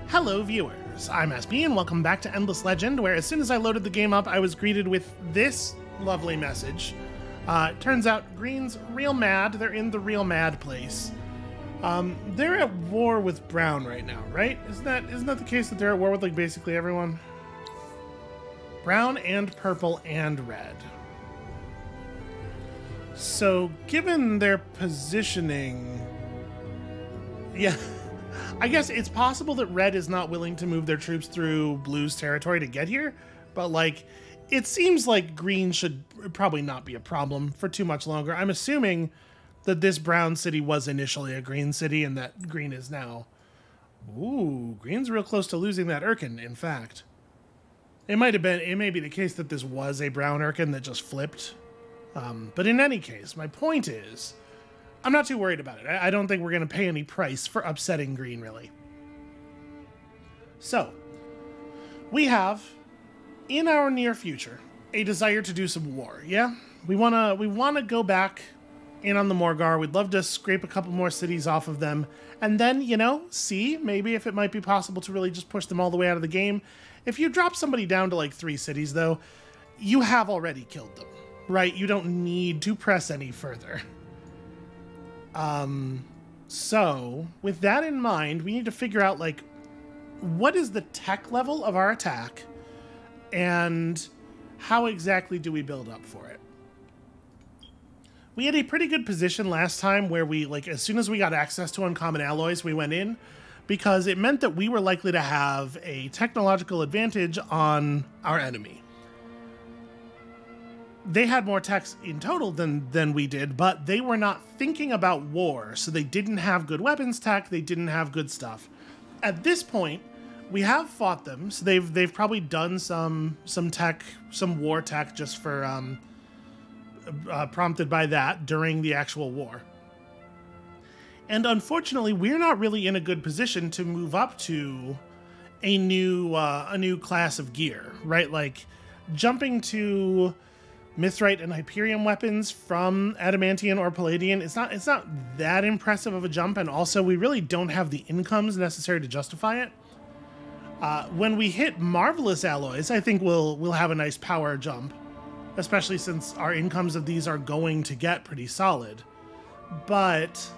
Hello viewers, I'm SB and welcome back to Endless Legend, where as soon as I loaded the game up I was greeted with this lovely message. Turns out Green's real mad, they're in the real mad place. They're at war with Brown right now, right? Isn't that the case that they're at war with like basically everyone? Brown and Purple and Red. So given their positioning, yeah, I guess it's possible that Red is not willing to move their troops through Blue's territory to get here, but like, it seems like Green should probably not be a problem for too much longer. I'm assuming that this Brown city was initially a Green city and that Green is now. Ooh, Green's real close to losing that Urkin, in fact. It may be the case that this was a Brown Urkin that just flipped. But in any case, my point is, I'm not too worried about it. I don't think we're going to pay any price for upsetting Green, really. So, we have, in our near future, a desire to do some war, yeah? We wanna go back in on the Morgar. We'd love to scrape a couple more cities off of them, and then, you know, see maybe if it might be possible to really just push them all the way out of the game. If you drop somebody down to like 3 cities, though, you have already killed them, right? You don't need to press any further. So, with that in mind, we need to figure out, like, what is the tech level of our attack, and how exactly do we build up for it? We had a pretty good position last time where we, like, as soon as we got access to uncommon alloys, we went in, because it meant that we were likely to have a technological advantage on our enemy. They had more techs in total than we did, but they were not thinking about war, so they didn't have good weapons tech, they didn't have good stuff. At this point, we have fought them, so they've probably done some tech, some war tech just for prompted by that during the actual war. And unfortunately, we're not really in a good position to move up to a new class of gear, right? Like jumping to Mithrite and Hyperion weapons from Adamantian or Palladian, it's not that impressive of a jump, and also we really don't have the incomes necessary to justify it. When we hit Marvelous Alloys, I think we'll have a nice power jump, especially since our incomes of these are going to get pretty solid. But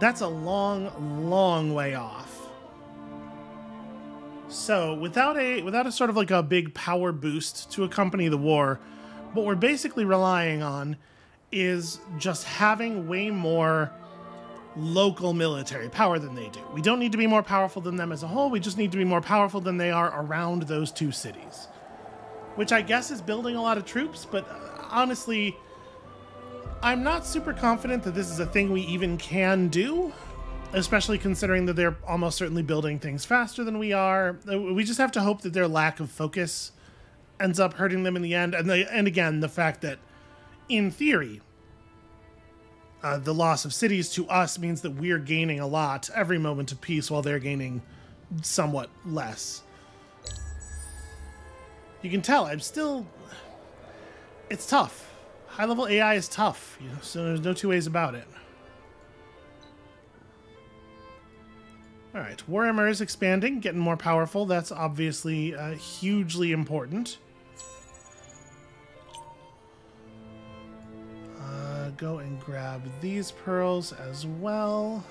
that's a long way off. So without a sort of like a big power boost to accompany the war, what we're basically relying on is just having way more local military power than they do. We don't need to be more powerful than them as a whole, we just need to be more powerful than they are around those 2 cities. Which I guess is building a lot of troops, but honestly, I'm not super confident that this is a thing we even can do, especially considering that they're almost certainly building things faster than we are. We just have to hope that their lack of focus ends up hurting them in the end, and again, the fact that, in theory, the loss of cities to us means that we're gaining a lot every moment of peace while they're gaining somewhat less. You can tell, it's tough. High-level AI is tough, you know, so there's no 2 ways about it. Alright, Warhammer is expanding, getting more powerful. That's obviously hugely important. Go and grab these pearls as well.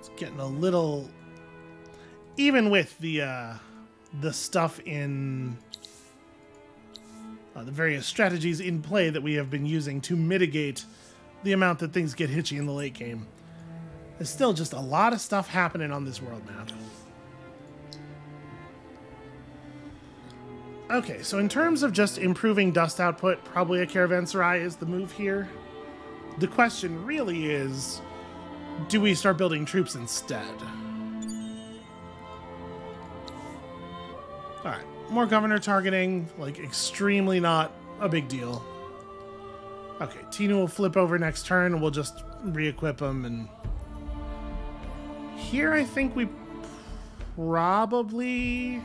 It's getting a little... Even with the stuff in... the various strategies in play that we have been using to mitigate the amount that things get hitchy in the late game, there's still just a lot of stuff happening on this world map. Okay, so in terms of just improving dust output, probably a caravanserai is the move here. The question really is, do we start building troops instead? Alright, more governor targeting, like extremely not a big deal. Okay, Tinu will flip over next turn and we'll just re-equip him, and here I think we probably...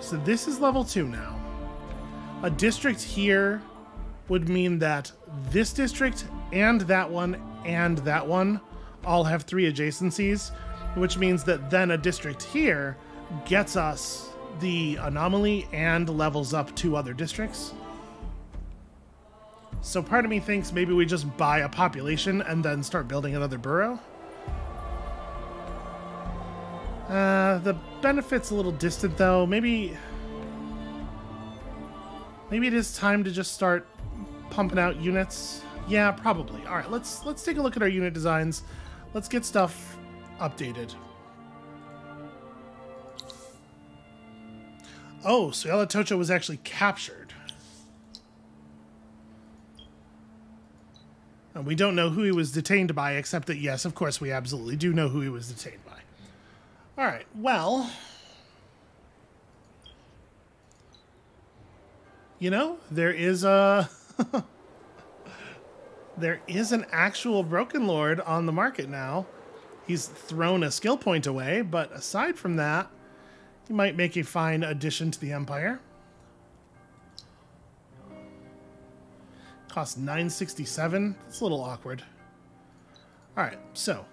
So this is level 2 now. A district here would mean that this district and that one all have 3 adjacencies, which means that then a district here gets us the anomaly and levels up 2 other districts. So part of me thinks maybe we just buy a population and then start building another borough. The benefit's a little distant though. Maybe it is time to just start pumping out units. Yeah, probably. All right, let's take a look at our unit designs. Let's get stuff updated. Oh, so Yalatocha was actually captured. And we don't know who he was detained by, except that, yes, of course, we absolutely do know who he was detained by. All right, well, you know, there is a there is an actual Broken Lord on the market now. He's thrown a skill point away, but aside from that, he might make a fine addition to the Empire. Costs 967. It's a little awkward. All right, so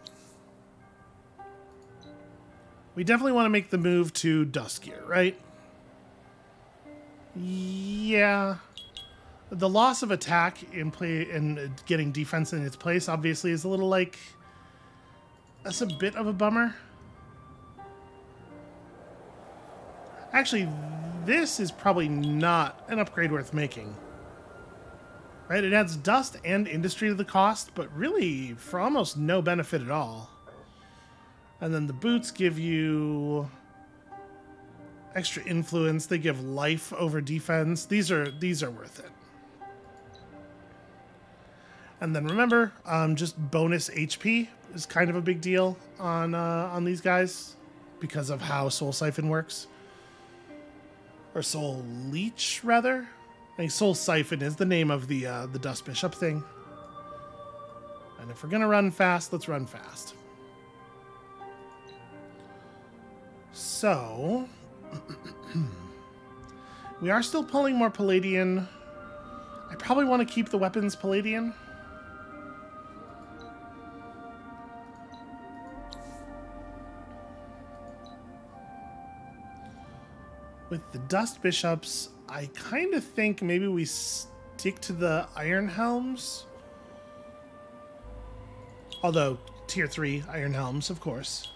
we definitely want to make the move to Duskier, right? Yeah. The loss of attack in play and getting defense in its place obviously is a little like, that's a bit of a bummer. Actually, this is probably not an upgrade worth making. Right? It adds dust and industry to the cost, but really for almost no benefit at all. And then the boots give you extra influence. They give life over defense. These are worth it. And then remember, just bonus HP is kind of a big deal on these guys because of how Soul Siphon works. Or Soul Leech, rather. I think Soul Siphon is the name of the Dust Bishop thing. And if we're gonna run fast, let's run fast. So we are still pulling more Palladian. I probably want to keep the weapons Palladian. With the Dust Bishops, I kind of think maybe we stick to the Iron Helms. Although, tier 3 Iron Helms, of course.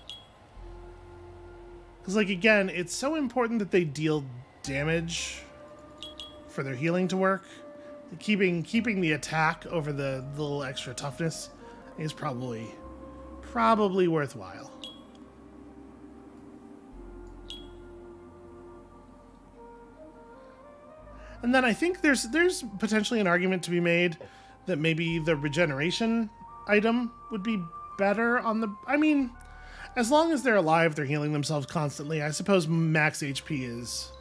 Because, like, again, it's so important that they deal damage for their healing to work. Keeping the attack over the little extra toughness is probably worthwhile. And then I think there's potentially an argument to be made that maybe the regeneration item would be better on the... I mean, as long as they're alive, they're healing themselves constantly. I suppose max HP is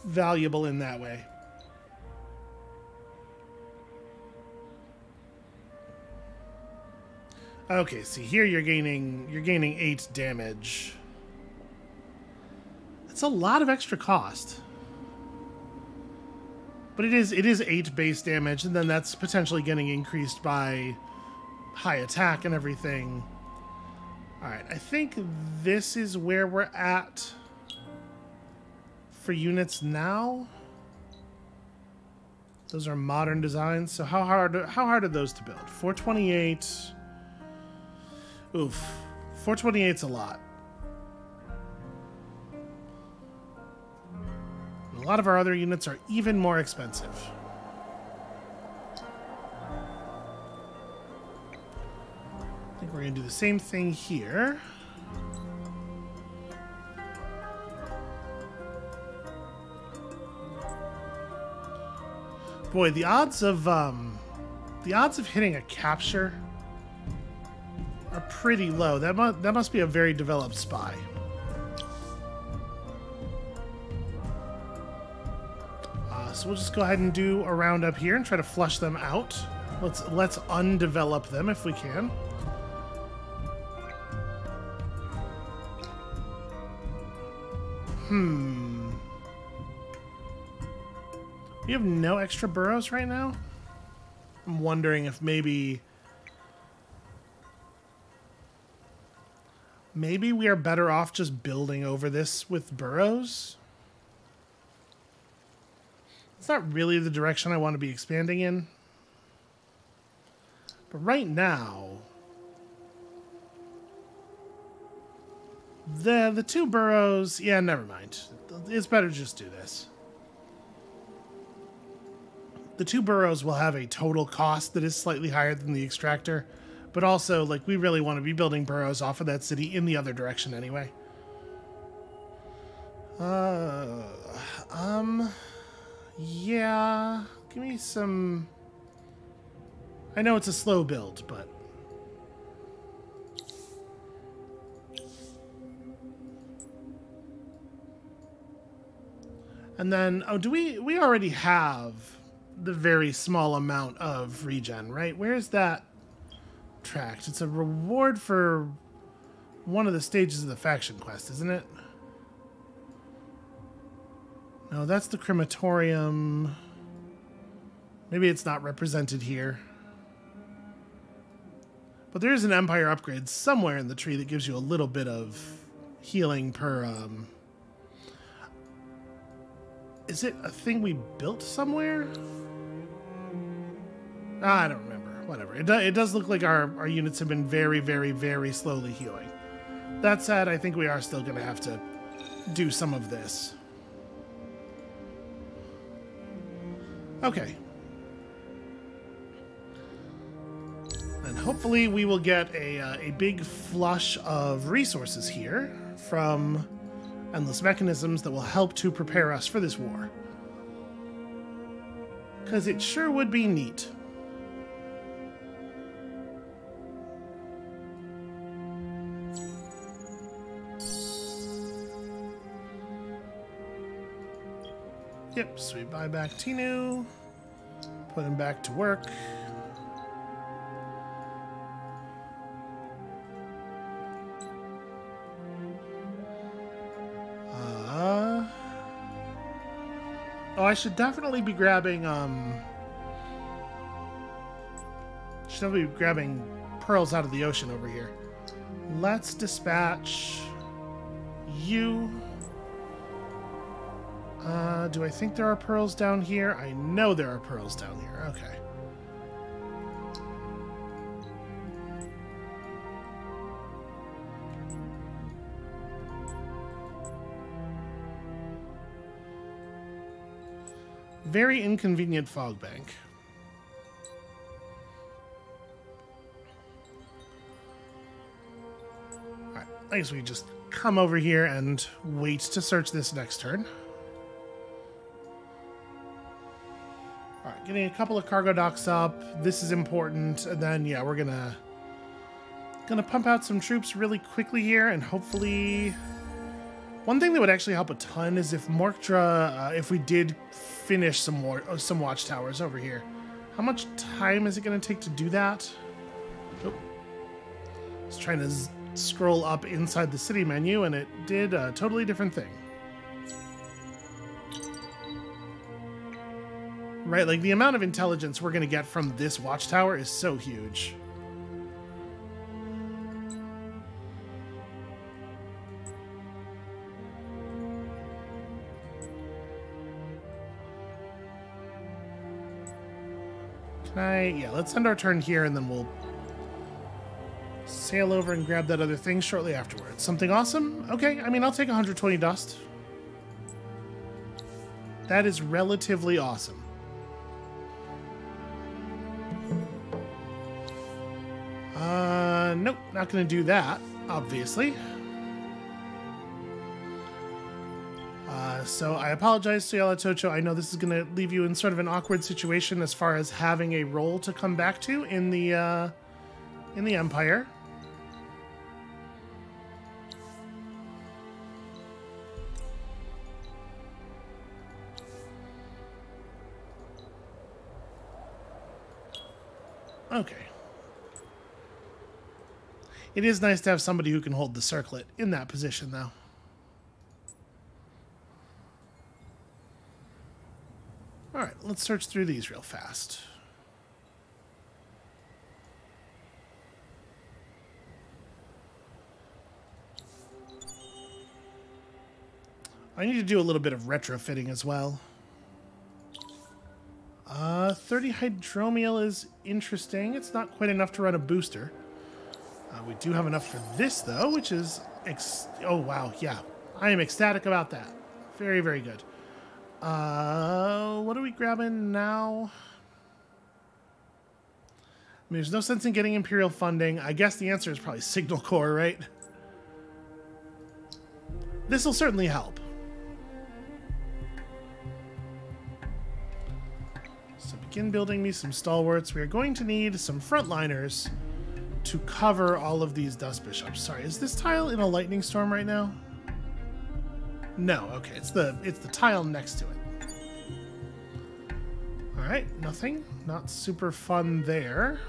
valuable in that way. Okay, see here you're gaining 8 damage. It's a lot of extra cost. But it is 8 base damage, and then that's potentially getting increased by high attack and everything. Alright, I think this is where we're at for units now. Those are modern designs, so how hard are those to build? 428. Oof. 428's a lot. A lot of our other units are even more expensive. I think we're going to do the same thing here. Boy, the odds of hitting a capture are pretty low. That must be a very developed spy. So we'll just go ahead and do a round up here and try to flush them out. Let's undevelop them if we can. We have no extra burrows right now. I'm wondering if maybe we are better off just building over this with burrows. It's not really the direction I want to be expanding in. But right now, the 2 burrows, yeah, never mind. It's better to just do this. The 2 burrows will have a total cost that is slightly higher than the extractor, but also, like, we really want to be building burrows off of that city in the other direction anyway. Yeah, give me some... I know it's a slow build, but... And then, oh, do we already have the very small amount of regen, right? Where's that tracked? It's a reward for one of the stages of the faction quest, isn't it? No, that's the crematorium. Maybe it's not represented here. But there is an Empire upgrade somewhere in the tree that gives you a little bit of healing per... Is it a thing we built somewhere? I don't remember. Whatever. It does look like our units have been very, very, very slowly healing. That said, I think we are still going to have to do some of this. Okay. And hopefully we will get a big flush of resources here from endless mechanisms that will help to prepare us for this war. Because it sure would be neat. Yep, so we buy back Tinu, put him back to work. Oh, I should definitely be grabbing, pearls out of the ocean over here. Let's dispatch you. Do I think there are pearls down here? I know there are pearls down here. Okay. Very inconvenient fog bank. Alright, I guess we just come over here and wait to search this next turn. Alright, getting a couple of cargo docks up. This is important. And then, yeah, we're gonna pump out some troops really quickly here, and hopefully... One thing that would actually help a ton is if Morkdra, if we did finish some watchtowers over here. How much time is it going to take to do that? Oh. I was trying to scroll up inside the city menu, and it did a totally different thing. Right, like the amount of intelligence we're going to get from this watchtower is so huge. Yeah, let's end our turn here, and then we'll sail over and grab that other thing shortly afterwards. Something awesome? Okay, I mean, I'll take 120 dust. That is relatively awesome. Nope, not going to do that, obviously. So I apologize to Yala Tocho. I know this is going to leave you in sort of an awkward situation as far as having a role to come back to in the Empire. Okay. It is nice to have somebody who can hold the circlet in that position, though. Alright, let's search through these real fast. I need to do a little bit of retrofitting as well. 30 hydromiel is interesting. It's not quite enough to run a booster. We do have enough for this, though, which is... oh, wow, yeah. I am ecstatic about that. Very, very good. What are we grabbing now? I mean, there's no sense in getting Imperial funding. I guess the answer is probably Signal Corps, right? This will certainly help. So begin building me some stalwarts. We are going to need some frontliners to cover all of these dust bishops. Sorry, is this tile in a lightning storm right now? No, okay, it's the tile next to it. All right, nothing. Not super fun there.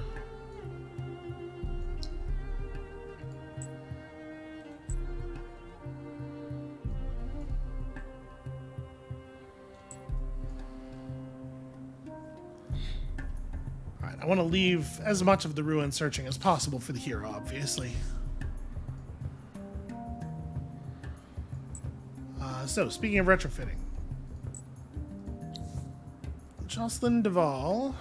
I want to leave as much of the ruin searching as possible for the hero, obviously. So, speaking of retrofitting. Jocelyn Duvall.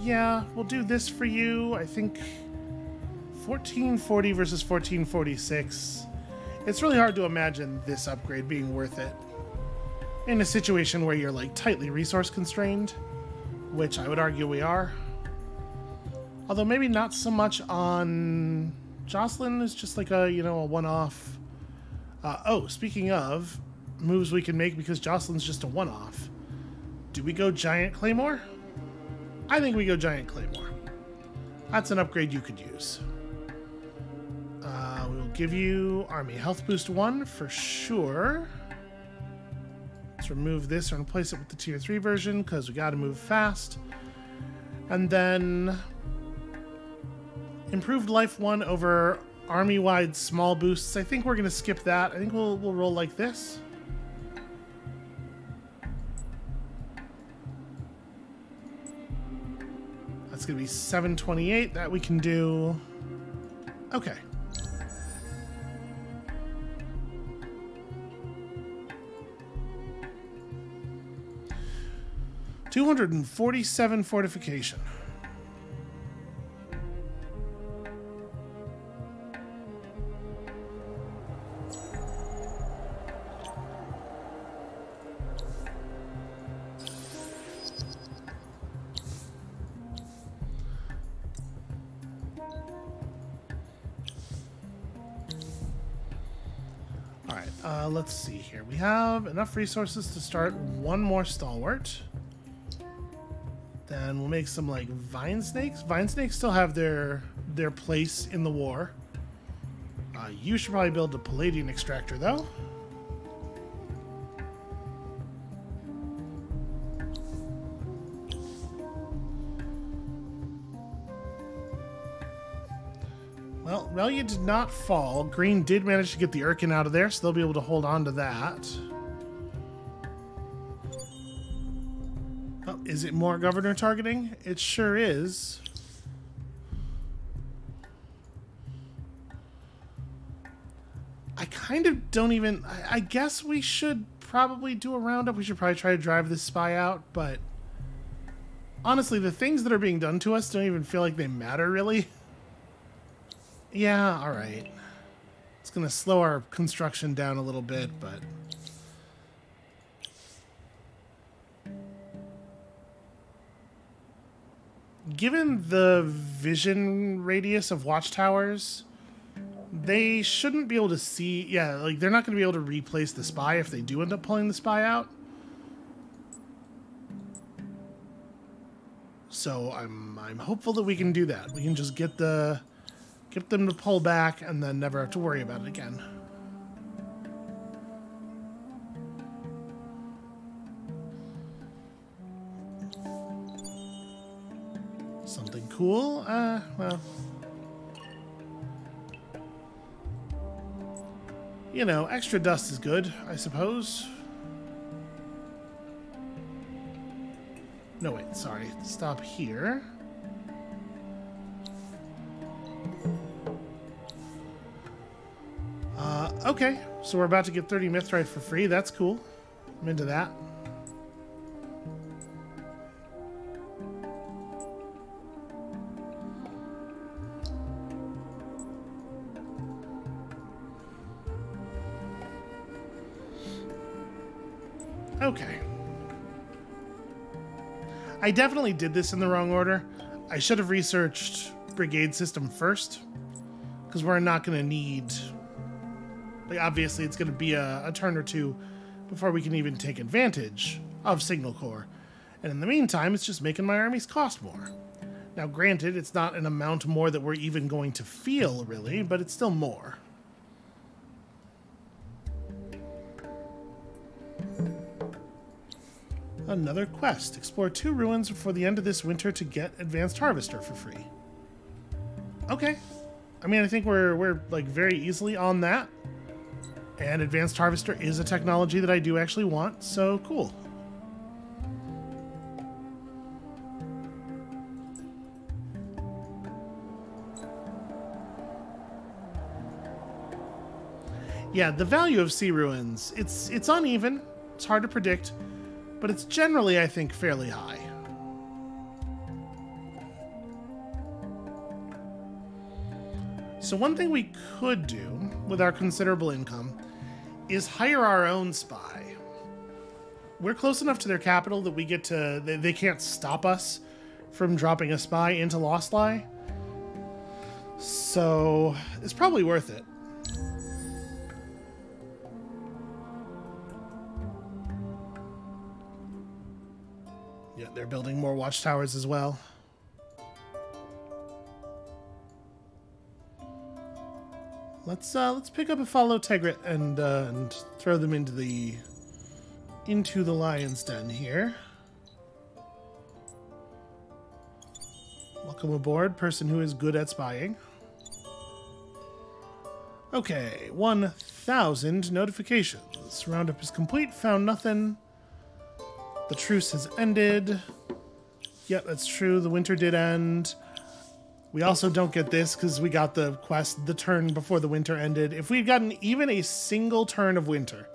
Yeah, we'll do this for you. I think 1440 versus 1446. It's really hard to imagine this upgrade being worth it in a situation where you're like tightly resource constrained, which I would argue we are. Although maybe not so much on Jocelyn, is just like a, you know, a one-off. Oh, speaking of moves we can make because Jocelyn's just a one-off. Do we go Giant Claymore? I think we go Giant Claymore. That's an upgrade you could use. We'll give you Army Health Boost 1 for sure. Let's remove this and replace it with the Tier 3 version because we got to move fast. And then Improved Life 1 over Army-wide small boosts. I think we're going to skip that. I think we'll roll like this. That's going to be 728. That we can do. Okay. $247 fortification. Let's see here. We have enough resources to start one more stalwart. Then we'll make some like vine snakes. Vine snakes still have their place in the war. You should probably build a Palladian extractor though. Well, Relia did not fall. Green did manage to get the Urkin out of there, so they'll be able to hold on to that. Oh, is it more governor targeting? It sure is. I kind of don't even... I guess we should probably do a roundup. We should probably try to drive this spy out, but... honestly, the things that are being done to us don't even feel like they matter, really. Yeah, alright. It's going to slow our construction down a little bit, but... given the vision radius of watchtowers, they shouldn't be able to see... yeah, like, they're not going to be able to replace the spy if they do end up pulling the spy out. So I'm hopeful that we can do that. We can just get them to pull back and then never have to worry about it again. Something cool? Well... You know, extra dust is good, I suppose. No, wait, sorry. Stop here. Okay, so we're about to get 30 mithrite for free. That's cool. I'm into that. Okay. I definitely did this in the wrong order. I should have researched brigade system first, because we're not going to need... Like, obviously, it's going to be a turn or two before we can even take advantage of Signal Corps. And in the meantime, it's just making my armies cost more. Now, granted, it's not an amount more that we're even going to feel, really, but it's still more. Another quest. Explore 2 ruins before the end of this winter to get Advanced Harvester for free. Okay. I mean, I think we're like very easily on that. And Advanced Harvester is a technology that I do actually want, so cool. Yeah, the value of sea ruins, it's uneven, it's hard to predict, but it's generally, I think, fairly high. So one thing we could do with our considerable income is hire our own spy. We're close enough to their capital that we get to... They can't stop us from dropping a spy into Lost Lie. So it's probably worth it. Yeah, they're building more watchtowers as well. Let's pick up a follow Tegret and throw them into the lion's den here. Welcome aboard, person who is good at spying. Okay, 1,000 notifications. Roundup is complete. Found nothing. The truce has ended. Yep, that's true. The winter did end. We also don't get this because we got the quest the turn before the winter ended. If we'd gotten even a single turn of winter.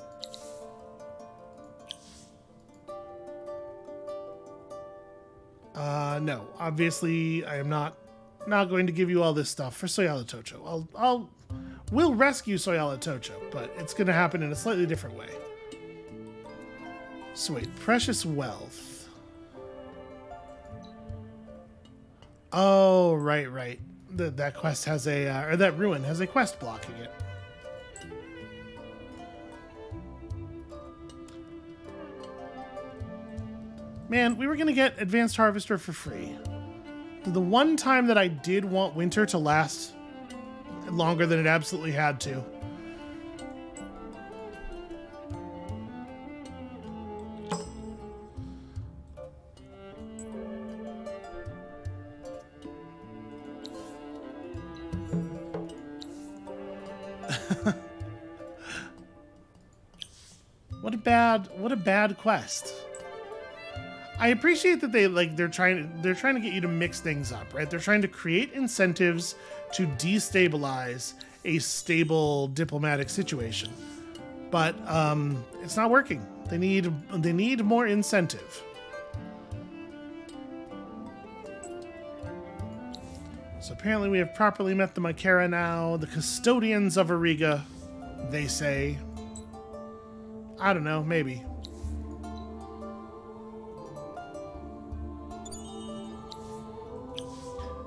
No. Obviously, I am not going to give you all this stuff for Soyala Tocho. We'll rescue Soyala Tocho, but it's going to happen in a slightly different way. So wait, precious wealth. Oh, right. That quest has a, or that ruin has a quest blocking it. Man, we were going to get Advanced Harvester for free. The one time that I did want winter to last longer than it absolutely had to. What a bad quest. I appreciate that they're trying to get you to mix things up, right? They're trying to create incentives to destabilize a stable diplomatic situation. But it's not working. They need more incentive. So apparently we have properly met the Mycera now, the custodians of Auriga, they say. I don't know, maybe.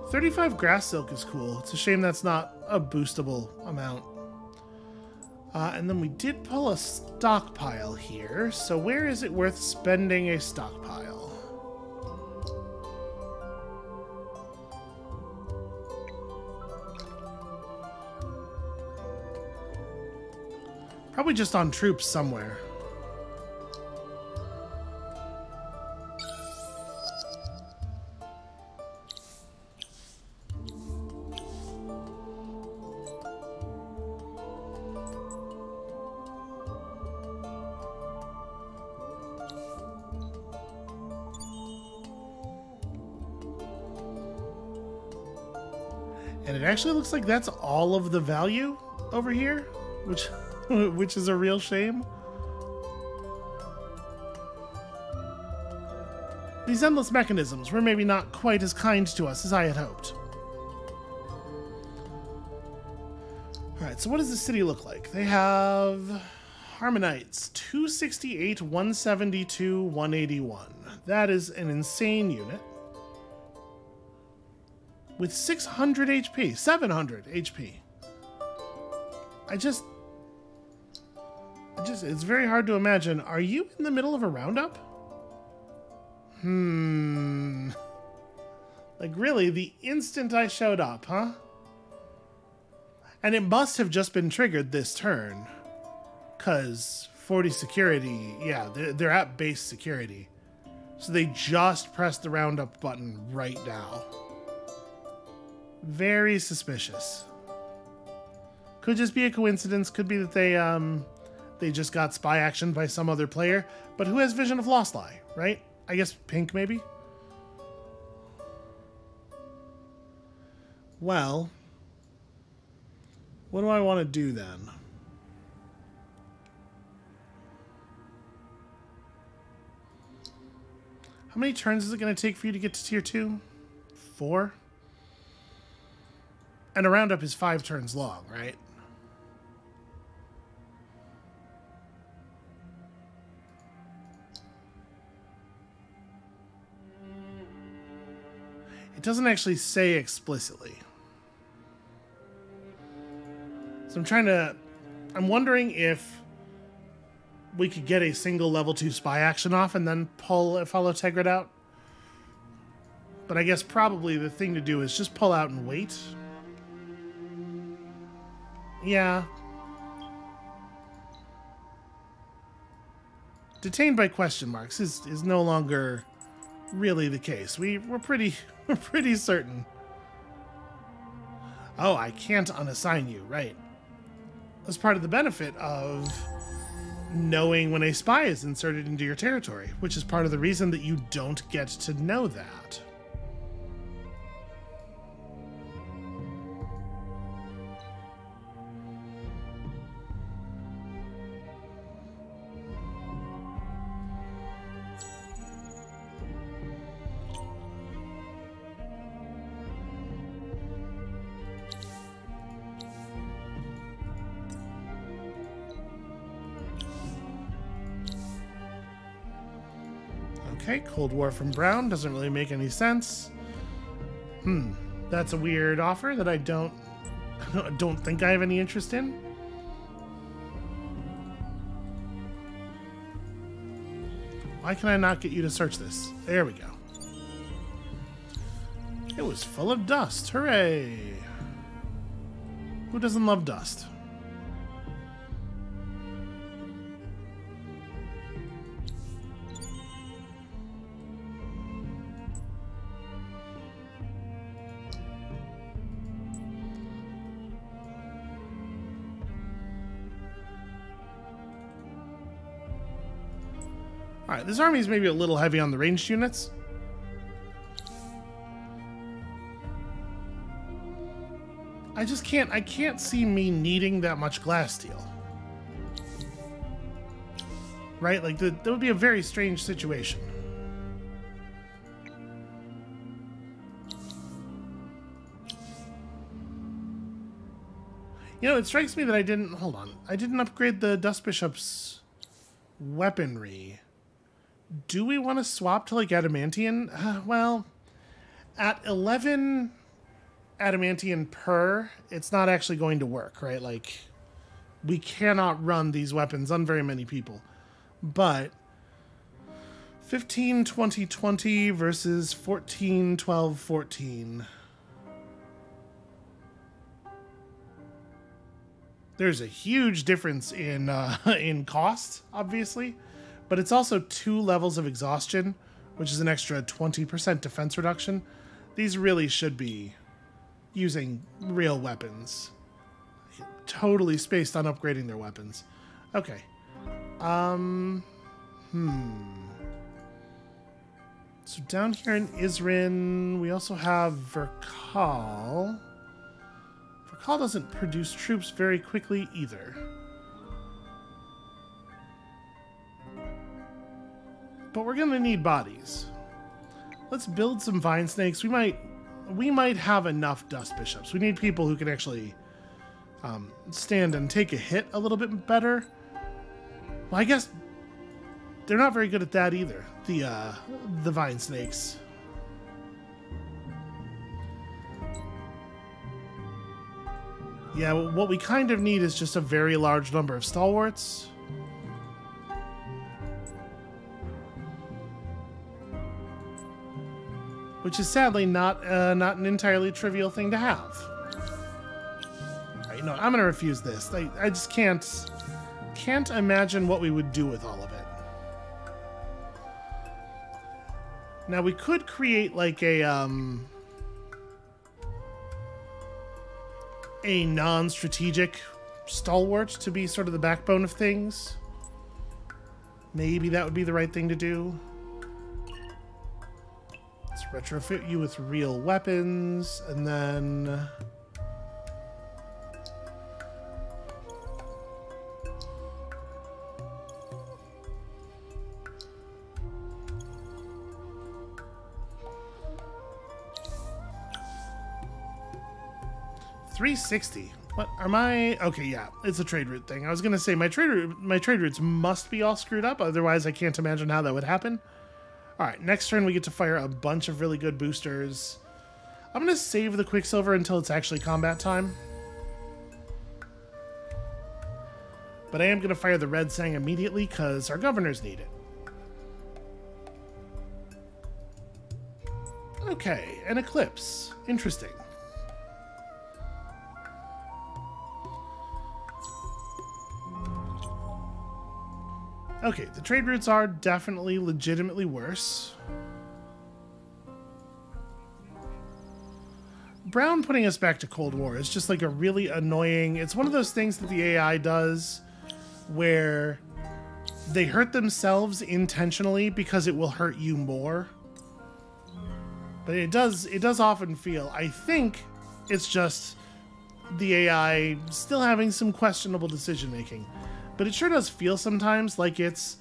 $35 grass silk is cool. It's a shame that's not a boostable amount. And then we did pull a stockpile here. So where is it worth spending a stockpile? Probably just on troops somewhere. And it actually looks like that's all of the value over here, which which is a real shame. These endless mechanisms were maybe not quite as kind to us as I had hoped. Alright, so what does the city look like? They have Harmonites, 268, 172, 181. That is an insane unit. With 600 HP, 700 HP. It's very hard to imagine. Are you in the middle of a roundup? Like, really, the instant I showed up, huh? And it must have just been triggered this turn. Because 40 security, yeah, they're at base security. So they just pressed the roundup button right now. Very suspicious. Could just be a coincidence. Could be that they just got spy action by some other player. But who has vision of Lost Lie, right? I guess Pink, maybe? Well, what do I want to do then? How many turns is it going to take for you to get to tier 2? 4? And a roundup is 5 turns long, right? It doesn't actually say explicitly. So I'm wondering if we could get a single level 2 spy action off and then follow Tegrid out. But I guess probably the thing to do is just pull out and wait. Yeah. Detained by question marks is no longer really the case. We're pretty certain. Oh, I can't unassign you, right. That's part of the benefit of knowing when a spy is inserted into your territory, which is part of the reason that you don't get to know that. Okay, Cold War from Brown doesn't really make any sense. That's a weird offer that I don't think I have any interest in. Why can I not get you to search this? There we go. It was full of dust. Hooray! Who doesn't love dust? Alright, this army is maybe a little heavy on the ranged units. I can't see me needing that much glass steel. Right? Like, that would be a very strange situation. You know, it strikes me that I didn't upgrade the Dust Bishop's weaponry. Do we want to swap to, like, Adamantian? Well, at 11 Adamantian per, it's not actually going to work, right? Like, we cannot run these weapons on very many people. But 15, 20, 20 versus 14, 12, 14. There's a huge difference in cost, obviously. But it's also 2 levels of exhaustion, which is an extra 20% defense reduction. These really should be using real weapons. Totally spaced on upgrading their weapons. Okay. So down here in Isrin, we also have Verkal. Call doesn't produce troops very quickly either. But we're gonna need bodies. Let's build some vine snakes. We might have enough dust bishops. We need people who can actually stand and take a hit a little bit better. Well, I guess they're not very good at that either. The vine snakes. Yeah, what we kind of need is just a very large number of stalwarts. Which is sadly not an entirely trivial thing to have. Alright, no, I'm gonna refuse this. I just can't imagine what we would do with all of it. Now we could create like a non-strategic stalwart to be sort of the backbone of things. Maybe that would be the right thing to do. Let's retrofit you with real weapons, and then... $360. What are my... Okay, yeah, it's a trade route thing. I was gonna say my trade routes must be all screwed up, otherwise I can't imagine how that would happen. Alright, next turn we get to fire a bunch of really good boosters. I'm gonna save the Quicksilver until it's actually combat time. But I am gonna fire the Red Sang immediately because our governors need it. Okay, an eclipse. Interesting. Okay, the trade routes are definitely legitimately worse. Brown putting us back to Cold War is just like a really annoying... It's one of those things that the AI does where they hurt themselves intentionally because it will hurt you more. But it does often feel... I think it's just the AI still having some questionable decision-making. But it sure does feel sometimes like it's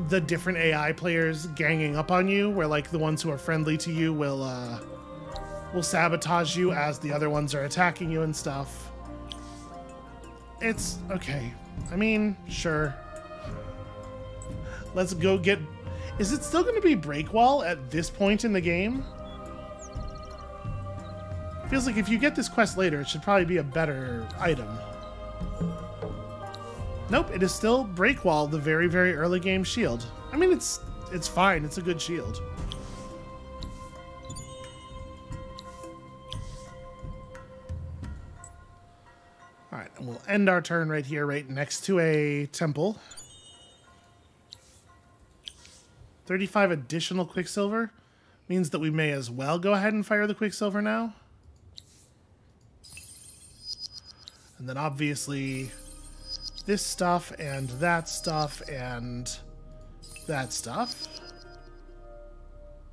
the different AI players ganging up on you, where like the ones who are friendly to you will sabotage you as the other ones are attacking you and stuff. It's okay. I mean, sure. Let's go get... Is it still going to be Breakwall at this point in the game? Feels like if you get this quest later, it should probably be a better item. Nope, it is still Breakwall, the very, very early game shield. I mean, it's fine. It's a good shield. Alright, and we'll end our turn right here, right next to a temple. 35 additional Quicksilver means that we may as well go ahead and fire the Quicksilver now. And then obviously... this stuff, and that stuff, and that stuff.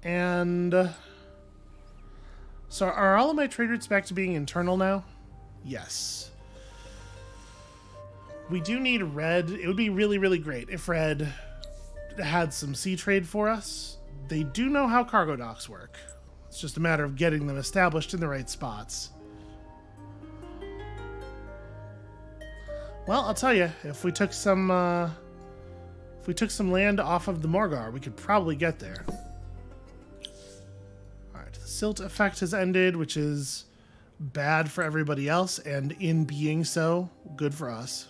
And... so are all of my trade routes back to being internal now? Yes. We do need red. It would be really, really great if red had some sea trade for us. They do know how cargo docks work. It's just a matter of getting them established in the right spots. Well, I'll tell you, if we took some land off of the Morgar, we could probably get there. All right, the silt effect has ended, which is bad for everybody else, and in being so, good for us.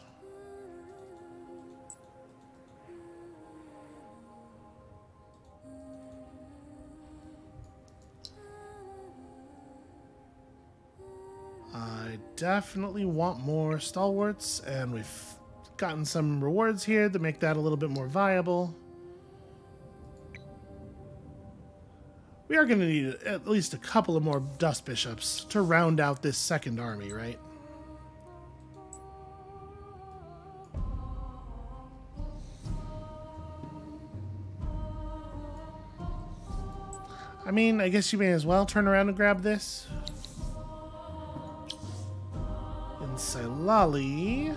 I definitely want more stalwarts, and we've gotten some rewards here that make that a little bit more viable. We are going to need at least a couple of more dust bishops to round out this second army, right? I mean, I guess you may as well turn around and grab this. Lolly.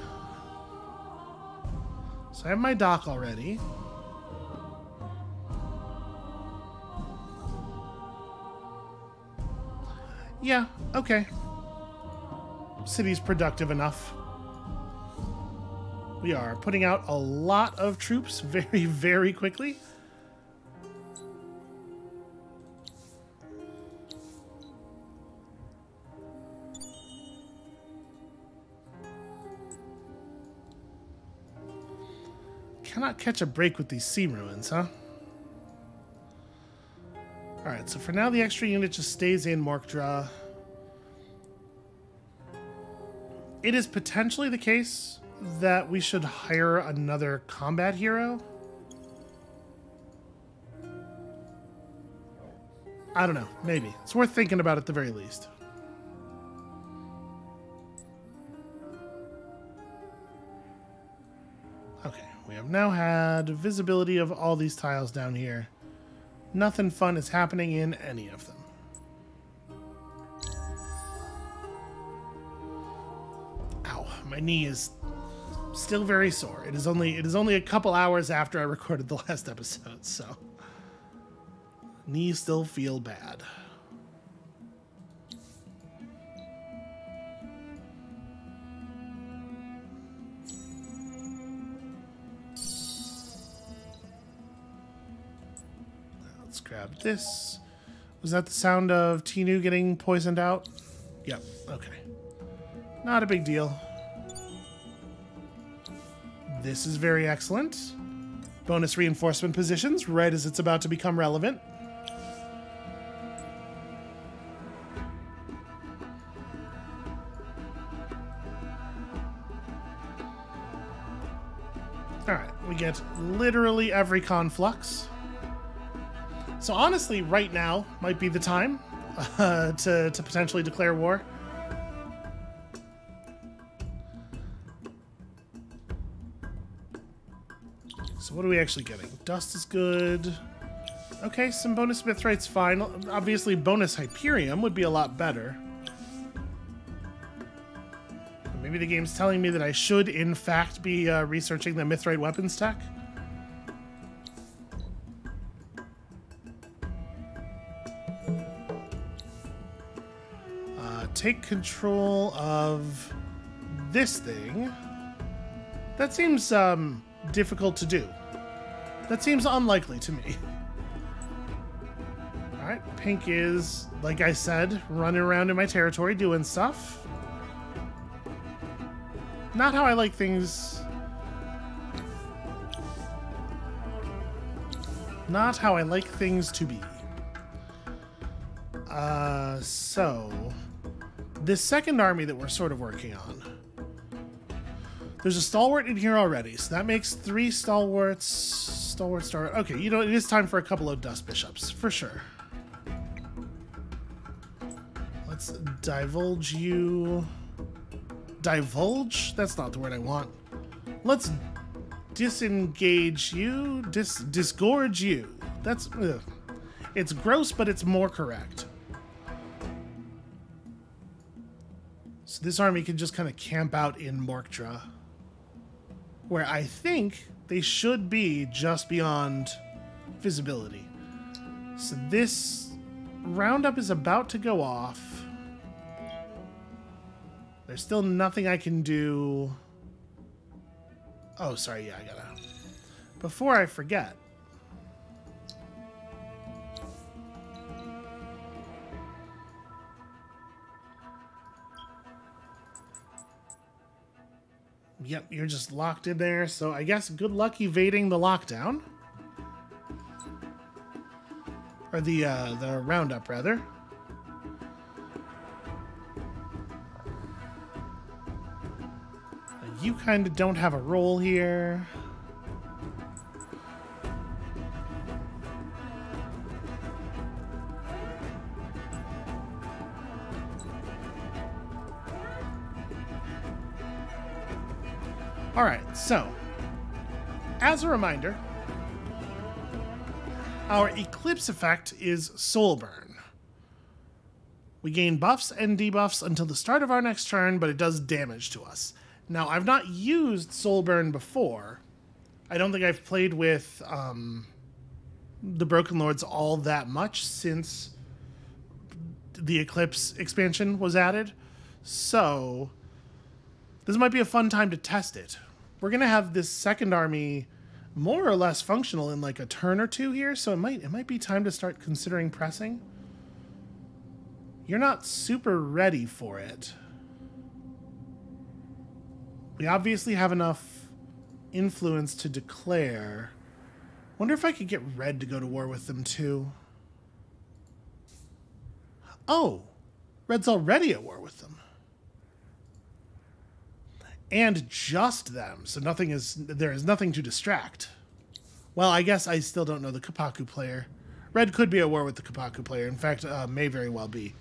So I have my dock already. Yeah, okay. City's productive enough. We are putting out a lot of troops very, very quickly. Cannot catch a break with these sea ruins, huh? Alright, so for now the extra unit just stays in Morkdra. It is potentially the case that we should hire another combat hero. I don't know, maybe. It's worth thinking about at the very least. Okay, we have now had visibility of all these tiles down here. Nothing fun is happening in any of them. Ow, my knee is still very sore. It is only a couple hours after I recorded the last episode, so knees still feel bad. Let's grab this. Was that the sound of Tinu getting poisoned out? Yep, okay. Not a big deal. This is very excellent. Bonus reinforcement positions right as it's about to become relevant. Alright, we get literally every conflux. So honestly, right now might be the time to potentially declare war. So what are we actually getting? Dust is good. Okay, some bonus Mithrite's fine. Obviously, bonus Hyperium would be a lot better. Maybe the game's telling me that I should, in fact, be researching the Mithrite weapons tech. Take control of this thing. That seems difficult to do. That seems unlikely to me. Alright, Pink is, like I said, running around in my territory doing stuff. Not how I like things. Not how I like things to be. So this second army that we're sort of working on. There's a stalwart in here already, so that makes 3 stalwarts. Stalwart. Okay, you know, it is time for a couple of dust bishops, for sure. Let's divulge you. Divulge? That's not the word I want. Let's disengage you. Disgorge you. That's... ugh. It's gross, but it's more correct. So this army can just kind of camp out in Morkdra, where I think they should be just beyond visibility. So this roundup is about to go off. There's still nothing I can do. Oh, sorry, yeah, I gotta... Before I forget... Yep, you're just locked in there, so I guess good luck evading the lockdown. Or the roundup, rather. You kind of don't have a role here. Alright, so, as a reminder, our Eclipse effect is Soulburn. We gain buffs and debuffs until the start of our next turn, but it does damage to us. Now, I've not used Soulburn before. I don't think I've played with the Broken Lords all that much since the Eclipse expansion was added. So, this might be a fun time to test it. We're going to have this second army more or less functional in like a turn or two here, so it might be time to start considering pressing. You're not super ready for it. We obviously have enough influence to declare. Wonder if I could get Red to go to war with them too. Oh, Red's already at war with them. And just them, so there is nothing to distract. Well, I guess I still don't know the Kapaku player. Red could be at war with the Kapaku player. In fact, may very well be.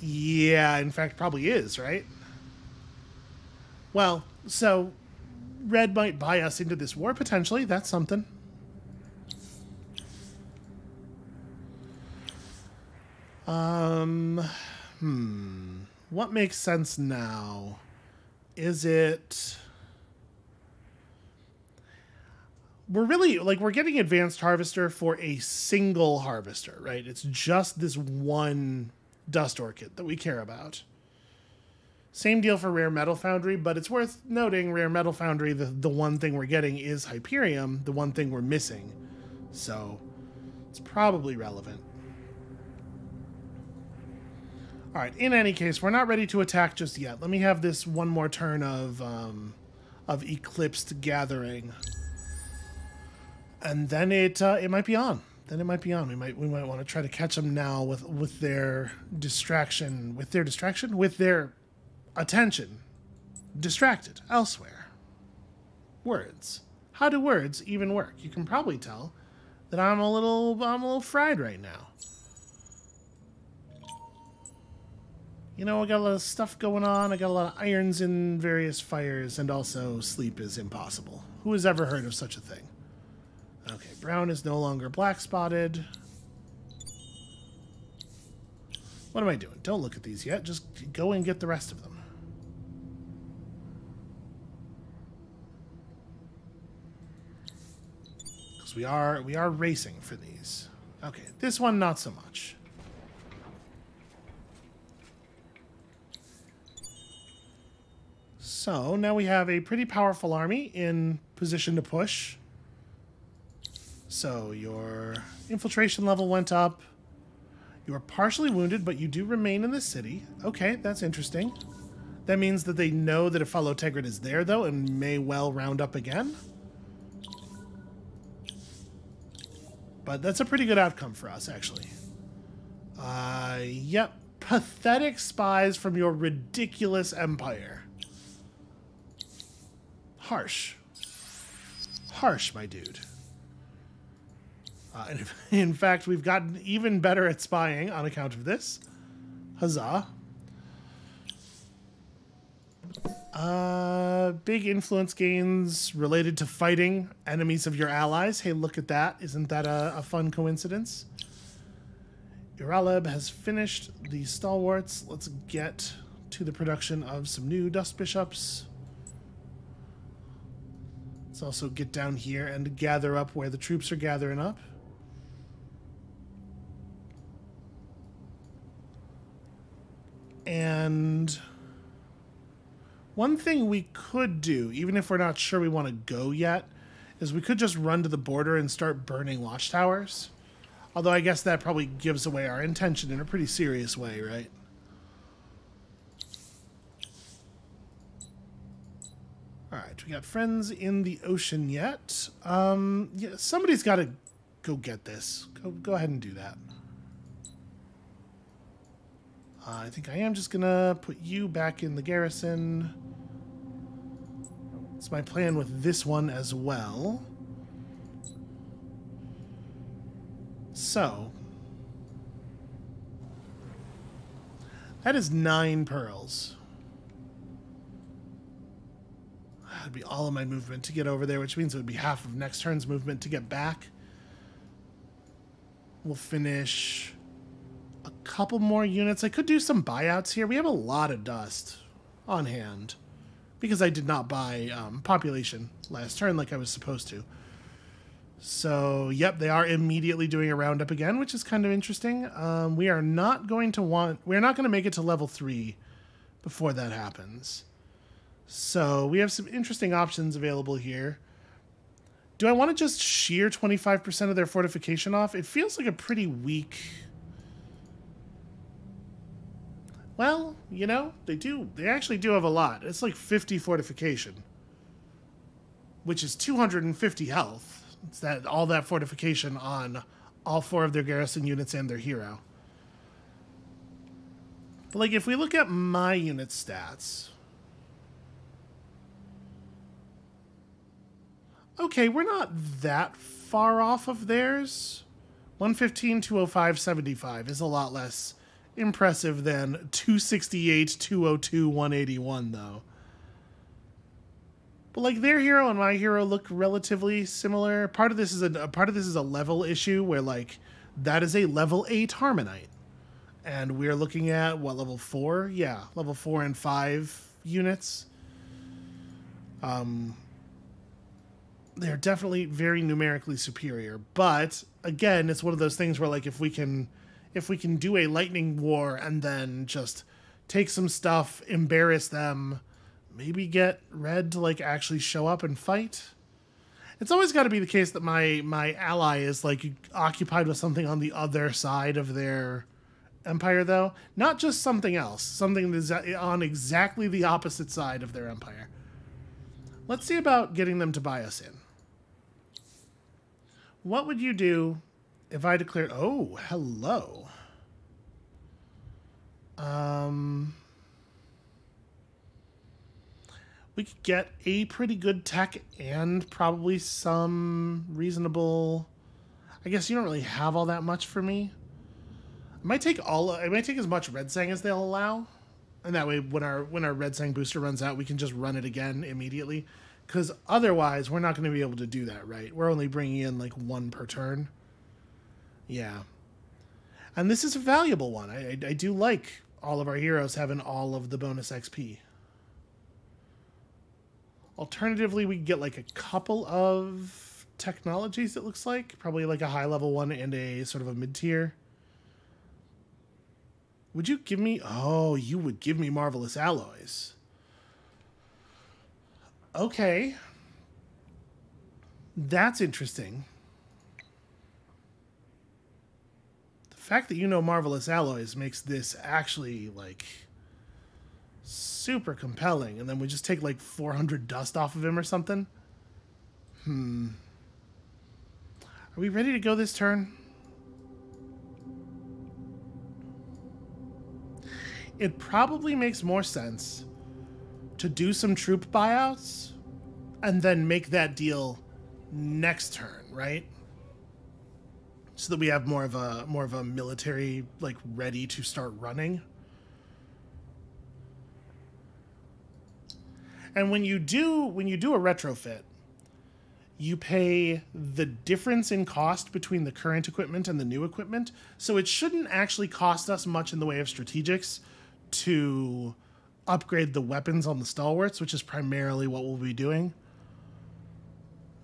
Yeah, in fact, probably is, right? Well, so Red might buy us into this war, potentially. That's something. What makes sense now? Is it... we're getting Advanced Harvester for a single harvester, right? It's just this one Dust Orchid that we care about. Same deal for Rare Metal Foundry, but it's worth noting Rare Metal Foundry, the one thing we're getting is Hyperium, the one thing we're missing. So, it's probably relevant. Alright, in any case, we're not ready to attack just yet. Let me have this one more turn of Eclipsed Gathering. And then it might be on. Then it might be on. We might want to try to catch them now with their distraction. With their attention distracted elsewhere. Words. How do words even work? You can probably tell that I'm a little fried right now. You know, I got a lot of stuff going on. I got a lot of irons in various fires, and also sleep is impossible. Who has ever heard of such a thing? Okay, brown is no longer black spotted. What am I doing? Don't look at these yet. Just go and get the rest of them. Because we are racing for these. Okay, this one not so much. So now we have a pretty powerful army in position to push. So your infiltration level went up. You are partially wounded, but you do remain in the city. Okay, that's interesting. That means that they know that a fellow Tegrid is there, though, and may well round up again. But that's a pretty good outcome for us, actually. Yep. Pathetic spies from your ridiculous empire. Harsh. Harsh, my dude. In fact, we've gotten even better at spying on account of this. Huzzah. Big influence gains related to fighting enemies of your allies. Hey, look at that. Isn't that a fun coincidence? Uraleb has finished the stalwarts. Let's get to the production of some new Dust Bishops. Let's also get down here and gather up where the troops are gathering up. And one thing we could do, even if we're not sure we want to go yet, is we could just run to the border and start burning watchtowers. Although I guess that probably gives away our intention in a pretty serious way, right? Alright, we got friends in the ocean yet. Yeah, somebody's got to go get this. Go ahead and do that. I think I am just going to put you back in the garrison. It's my plan with this one as well. So, that is 9 pearls. That'd be all of my movement to get over there, which means it would be half of next turn's movement to get back. We'll finish a couple more units. I could do some buyouts here. We have a lot of dust on hand. because I did not buy population last turn like I was supposed to. So, yep, they are immediately doing a roundup again, which is kind of interesting. We are not going to make it to level 3 before that happens. So, we have some interesting options available here. Do I want to just shear 25% of their fortification off? It feels like a pretty weak... Well, you know, they actually do have a lot. It's like 50 fortification, which is 250 health. It's all that fortification on all 4 of their garrison units and their hero. But like, if we look at my unit stats... Okay, we're not that far off of theirs. 115, 205, 75 is a lot less impressive than 268, 202, 181, though. But like, their hero and my hero look relatively similar. Part of this is a level issue where like that is a level 8 Harmonite, and we're looking at what, level 4? Yeah, level 4 and 5 units. They're definitely very numerically superior, but again, it's one of those things where like if we can do a lightning war and then just take some stuff, embarrass them, maybe get red to like actually show up and fight. It's always got to be the case that my ally is like occupied with something on the other side of their empire, though, not just something else, something that's on exactly the opposite side of their empire. Let's see about getting them to buy us in. What would you do if I declared... Oh, hello. We could get a pretty good tech and probably some reasonable... I guess you don't really have all that much for me. I might take as much Red Sang as they'll allow. And that way, when our Red Sang booster runs out, we can just run it again immediately. Because otherwise, we're not going to be able to do that, right? We're only bringing in, like, 1 per turn. Yeah. And this is a valuable one. I do like all of our heroes having all of the bonus XP. Alternatively, we could get, like, a couple of technologies, it looks like. Probably, like, a high-level one and a sort of a mid-tier. Would you give me... Oh, you would give me Marvelous Alloys. Okay. That's interesting. The fact that you know Marvelous Alloys makes this actually, like, super compelling. And then we just take, like, 400 dust off of him or something. Are we ready to go this turn? It probably makes more sense to do some troop buyouts and then make that deal next turn, right? So that we have more of a military, like, ready to start running. And when you do a retrofit, you pay the difference in cost between the current equipment and the new equipment. So it shouldn't actually cost us much in the way of strategics to upgrade the weapons on the stalwarts, which is primarily what we'll be doing.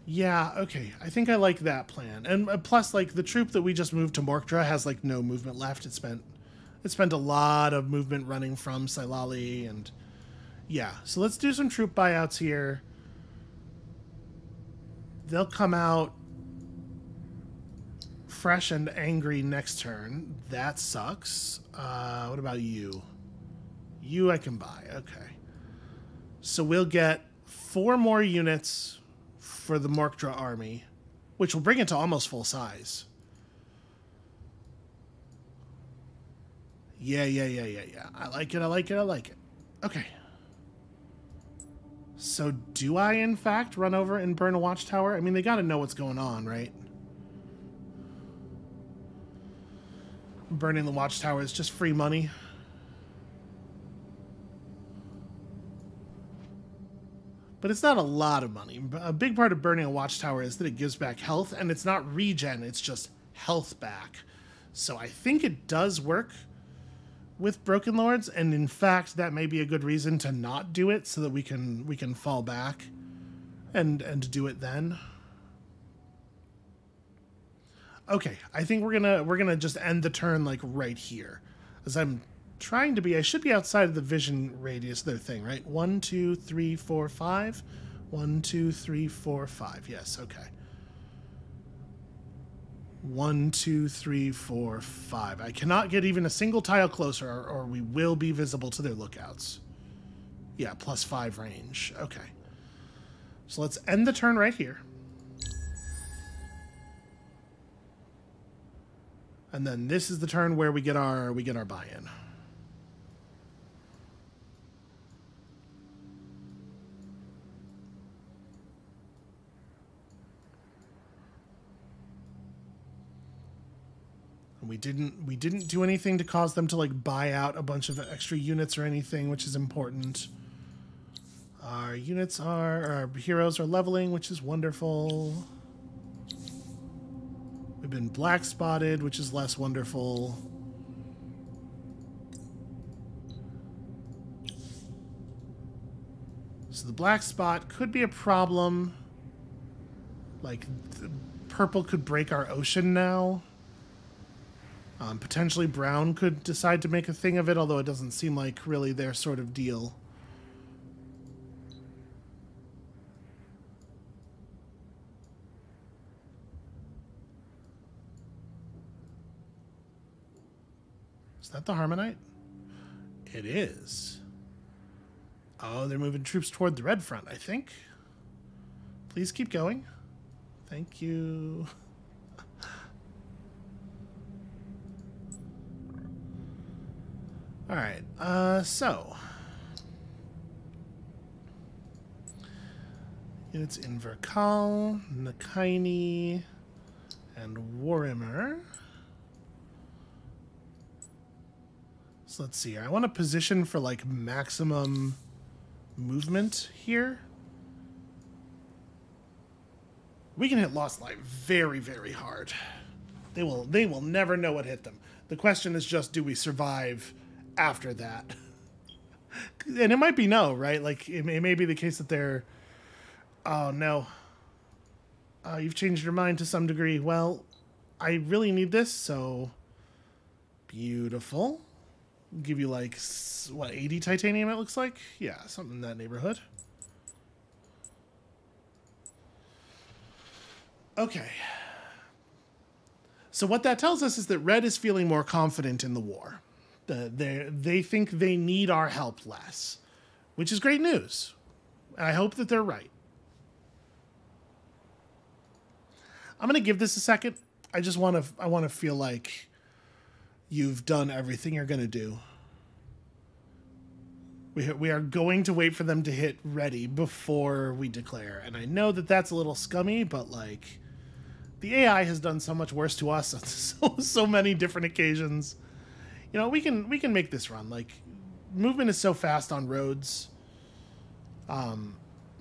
Yeah, okay. I think I like that plan. And plus, like, the troop that we just moved to Morkdra has, like, no movement left. It spent a lot of movement running from Silali, and yeah. So let's do some troop buyouts here. They'll come out fresh and angry next turn. That sucks. What about you? You I can buy. Okay. So we'll get 4 more units for the Morkdra army, which will bring it to almost full size. Yeah. I like it. Okay. So do I, in fact, run over and burn a watchtower? I mean, they got to know what's going on, right? Burning the watchtower is just free money. But it's not a lot of money. A big part of burning a watchtower is that it gives back health, and it's not regen, it's just health back. So I think it does work with Broken Lords, and in fact, that may be a good reason to not do it, so that we can fall back and do it then. Okay, I think we're gonna just end the turn like right here, as I'm trying to be. I should be outside of the vision radius of their thing, right? 1, 2, 3, 4, 5. 1, 2, 3, 4, 5. Yes, okay. 1, 2, 3, 4, 5. I cannot get even a single tile closer, or we will be visible to their lookouts. Yeah, +5 range. Okay. So let's end the turn right here. And then this is the turn where we get our buy-in. And we didn't do anything to cause them to like buy out a bunch of extra units or anything, which is important. Our heroes are leveling, which is wonderful. We've been black spotted, which is less wonderful. So the black spot could be a problem. Like, purple could break our ocean now. Potentially brown could decide to make a thing of it, although it doesn't seem like really their sort of deal. Is that the Harmonite? It is. Oh, they're moving troops toward the red front, I think. Please keep going. Thank you. All right, so units in Verkal, Nakaini, and Warhammer. So let's see here. I want to position for like maximum movement here. We can hit Lost Light very, very hard. They will never know what hit them. The question is just, do we survive after that? And it might be no, right? Like it may be the case that they're, oh no, you've changed your mind to some degree. Well, I really need this, so beautiful. Give you like what, 80 titanium it looks like? Yeah, something in that neighborhood. Okay. So what that tells us is that Red is feeling more confident in the war. They think they need our help less, which is great news. I hope that they're right. I'm going to give this a second. I want to feel like you've done everything you're going to do. We are going to wait for them to hit ready before we declare. And I know that that's a little scummy, but like the AI has done so much worse to us on so many different occasions. You know, we can make this run. Like, movement is so fast on roads,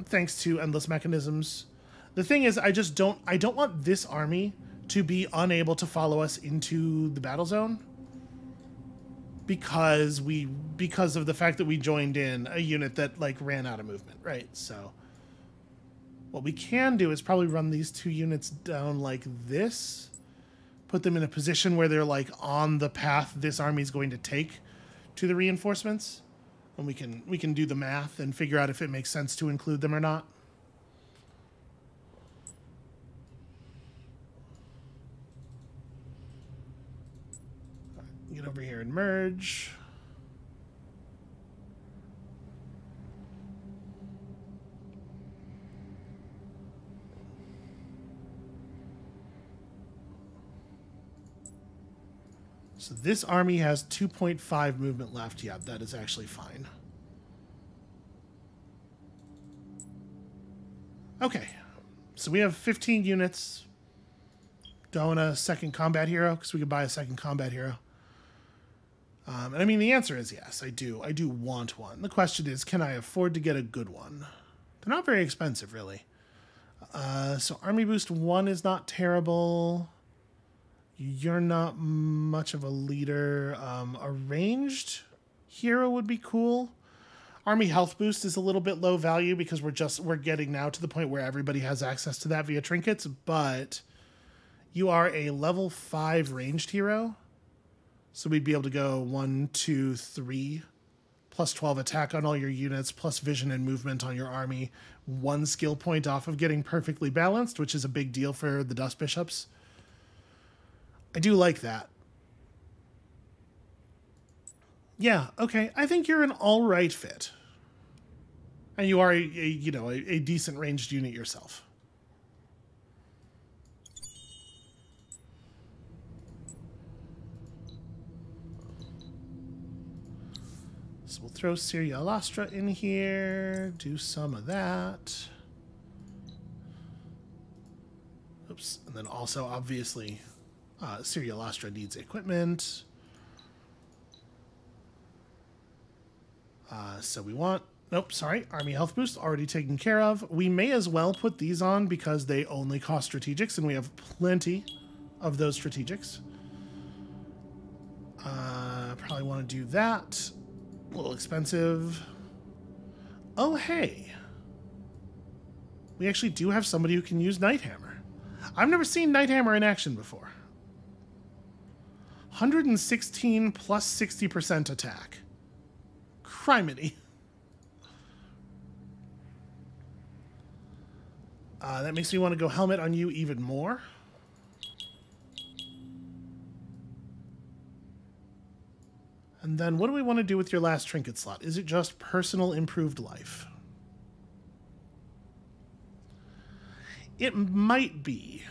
thanks to endless mechanisms. The thing is, I don't want this army to be unable to follow us into the battle zone because of the fact that we joined in a unit that like ran out of movement, right? So what we can do is probably run these two units down like this. Put them in a position where they're like on the path this army's going to take to the reinforcements, and we can do the math and figure out if it makes sense to include them or not. Get over here and merge. So this army has 2.5 movement left. Yeah, that is actually fine. Okay, so we have 15 units. Don't want a second combat hero because we could buy a second combat hero. And I mean, the answer is yes, I do. I do want one. The question is, can I afford to get a good one? They're not very expensive, really. So Army Boost 1 is not terrible. You're not much of a leader. A ranged hero would be cool. Army health boost is a little bit low value because we're getting now to the point where everybody has access to that via trinkets, but you are a level 5 ranged hero. So we'd be able to go 1, 2, 3, plus 12 attack on all your units, plus vision and movement on your army. 1 skill point off of getting perfectly balanced, which is a big deal for the Dust Bishops. I do like that. Yeah, okay. I think you're an all right fit. And you are a decent ranged unit yourself. So we'll throw Syria Alastra in here, do some of that. Oops, and then also obviously Syria Alastra needs equipment. So we want, nope, sorry, Army Health Boost already taken care of. We may as well put these on because they only cost strategics, and we have plenty of those strategics. Probably want to do that. A little expensive. Oh, hey. We actually do have somebody who can use Nighthammer. I've never seen Nighthammer in action before. 116 plus 60% attack. Criminy. That makes me want to go helmet on you even more. And then what do we want to do with your last trinket slot? Is it just personal improved life? It might be.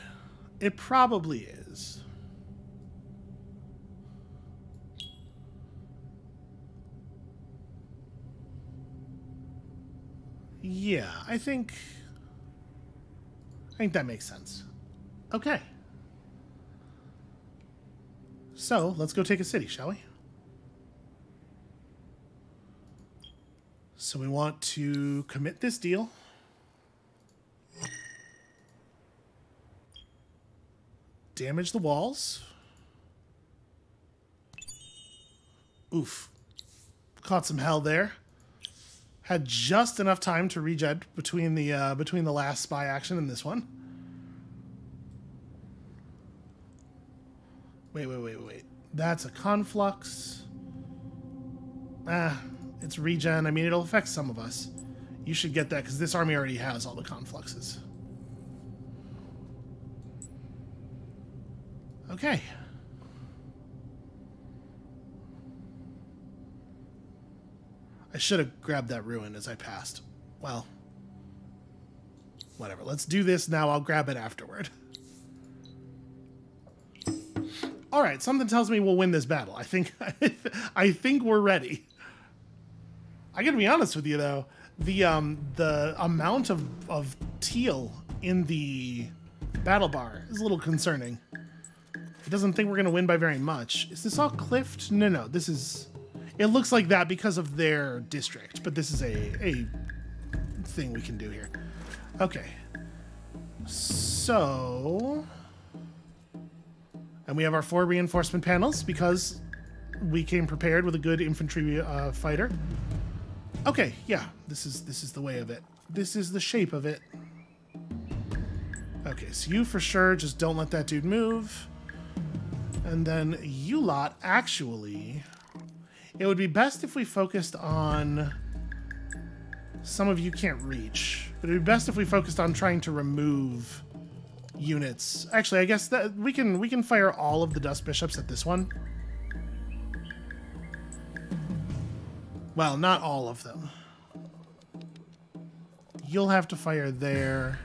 It probably is. Yeah, I think that makes sense. Okay. So, let's go take a city, shall we? So we want to commit this deal. Damage the walls. Oof. Caught some hell there. Had just enough time to regen between the last spy action and this one. Wait. That's a conflux. It's regen. I mean, it'll affect some of us. You should get that because this army already has all the confluxes. Okay. I should have grabbed that ruin as I passed. Well, whatever. Let's do this now. I'll grab it afterward. All right, something tells me we'll win this battle. I think we're ready. I gotta be honest with you though, the amount of teal in the battle bar is a little concerning. It doesn't think we're gonna win by very much. Is this all cliffed? No, this is. It looks like that because of their district, but this is a thing we can do here. Okay. So, and we have our 4 reinforcement panels because we came prepared with a good infantry fighter. Okay, yeah, this is the way of it. This is the shape of it. Okay, so you for sure just don't let that dude move. And then you lot, actually, it would be best if we focused on some of you can't reach, but it would be best if we focused on trying to remove units. Actually, I guess that we can fire all of the Dust Bishops at this one. Well, not all of them. You'll have to fire there.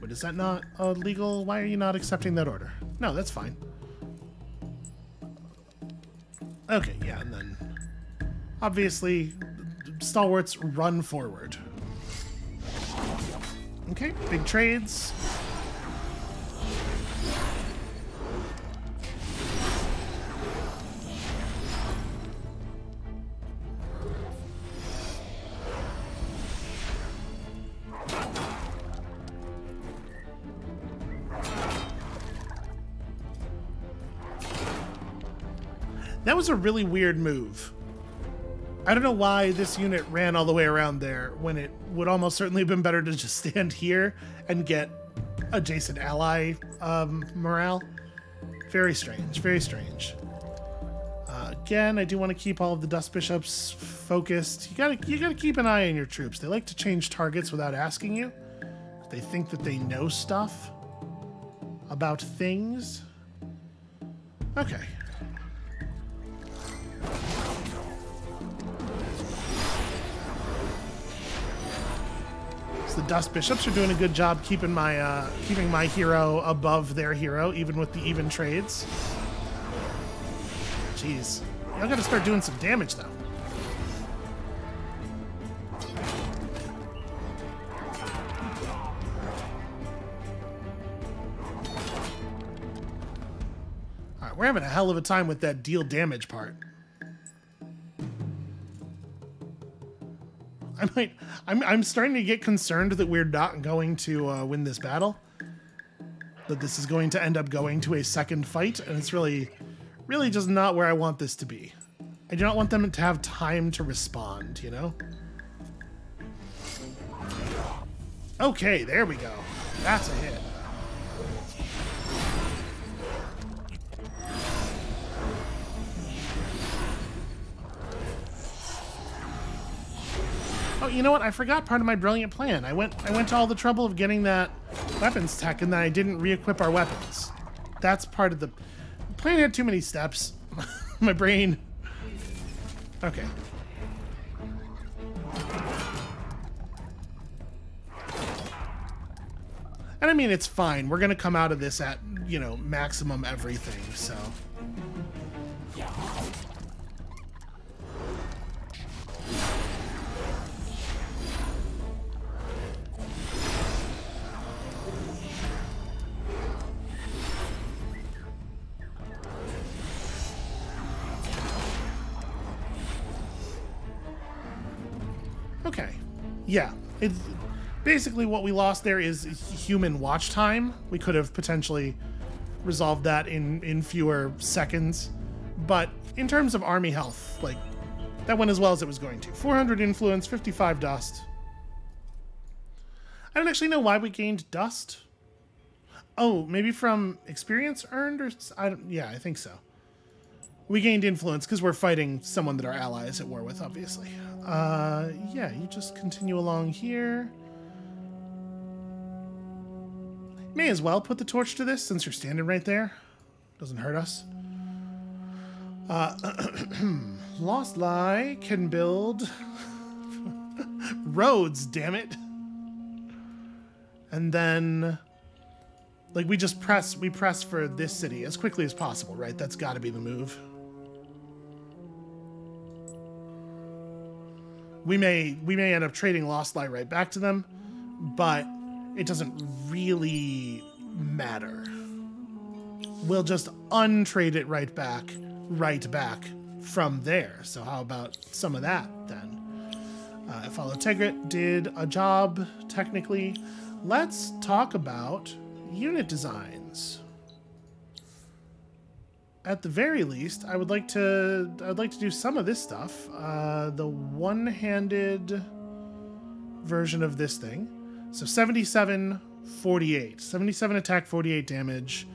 Wait, is that not legal? Why are you not accepting that order? No, that's fine. Okay, yeah, and then obviously stalwarts run forward. Okay, big trades. That was a really weird move. I don't know why this unit ran all the way around there when it would almost certainly have been better to just stand here and get adjacent ally morale. Very strange, very strange. Again, I do want to keep all of the dust bishops focused. You gotta keep an eye on your troops. They like to change targets without asking you. They think that they know stuff about things. Okay. So the dust bishops are doing a good job keeping my hero above their hero, even with the even trades. Jeez. Y'all gotta start doing some damage, though. Alright, we're having a hell of a time with that deal damage part. I'm starting to get concerned that we're not going to win this battle. That this is going to end up going to a second fight, and it's really just not where I want this to be. I do not want them to have time to respond, you know? Okay, there we go. That's a hit. Oh, you know what? I forgot part of my brilliant plan. I went to all the trouble of getting that weapons tech, and then I didn't re-equip our weapons. That's part of the plan. Had too many steps. My brain. Okay. And I mean, it's fine. We're gonna come out of this at, you know, maximum everything, so. Okay. Yeah. It's basically what we lost there is human watch time. We could have potentially resolved that in fewer seconds. But in terms of army health, like, that went as well as it was going to. 400 influence, 55 dust. I don't actually know why we gained dust. Oh, maybe from experience earned, or yeah, I think so. We gained influence because we're fighting someone that our ally is at war with, obviously. Yeah, you just continue along here. May as well put the torch to this since you're standing right there. Doesn't hurt us. Lost Lie can build roads, damn it. And then, like, we press for this city as quickly as possible, right? That's got to be the move. We may end up trading Lost Lie right back to them, but it doesn't really matter. We'll just untrade it right back from there. So how about some of that then? Follow Tegrit did a job technically. Let's talk about unit designs. At the very least, I'd like to do some of this stuff. The one-handed version of this thing. So 77, 48. 77 attack, 48 damage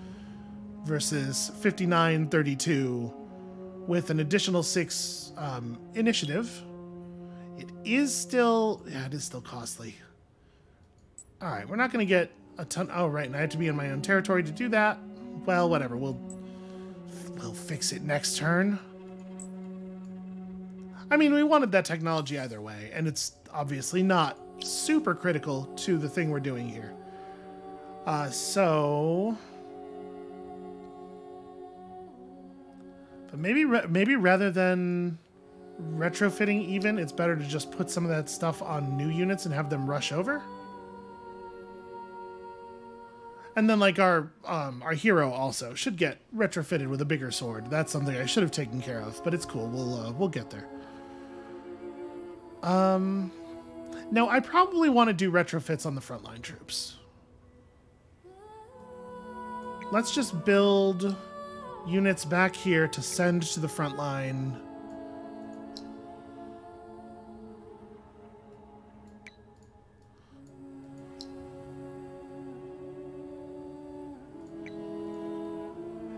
versus 59, 32 with an additional 6 initiative. It is still costly. All right, we're not going to get a ton. Oh, right, and I have to be in my own territory to do that. Well, whatever. We'll fix it next turn. I mean, we wanted that technology either way, and it's obviously not super critical to the thing we're doing here. So... But maybe rather than retrofitting even, it's better to just put some of that stuff on new units and have them rush over. And then, like, our hero also should get retrofitted with a bigger sword. That's something I should have taken care of, but it's cool. We'll get there. No, I probably want to do retrofits on the frontline troops. Let's just build units back here to send to the front line.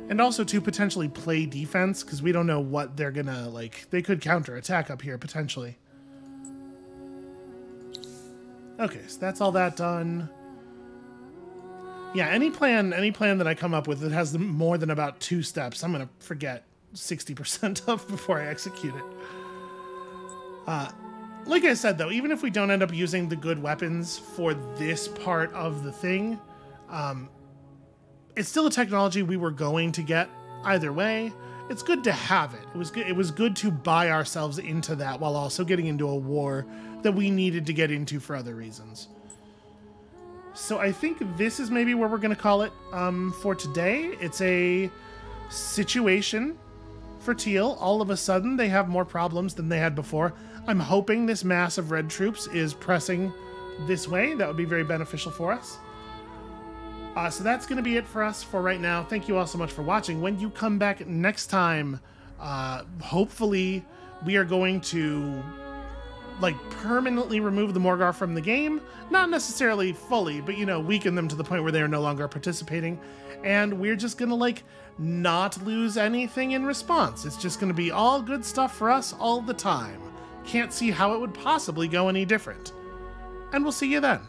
And also to potentially play defense, because we don't know what they're gonna, like, they could counterattack up here, potentially. Okay, so that's all that done. Yeah, any plan that I come up with that has more than about 2 steps, I'm gonna forget 60% of before I execute it. Like I said, though, even if we don't end up using the good weapons for this part of the thing, it's still a technology we were going to get either way. It's good to have it. It was good to buy ourselves into that while also getting into a war that we needed to get into for other reasons. So I think this is maybe where we're going to call it for today. It's a situation for Teal. All of a sudden, they have more problems than they had before. I'm hoping this mass of red troops is pressing this way. That would be very beneficial for us. So that's going to be it for us for right now. Thank you all so much for watching. When you come back next time, hopefully we are going to like permanently remove the Morgar from the game. Not necessarily fully, but you know, weaken them to the point where they are no longer participating. And we're just going to like not lose anything in response. It's just going to be all good stuff for us all the time. Can't see how it would possibly go any different. And we'll see you then.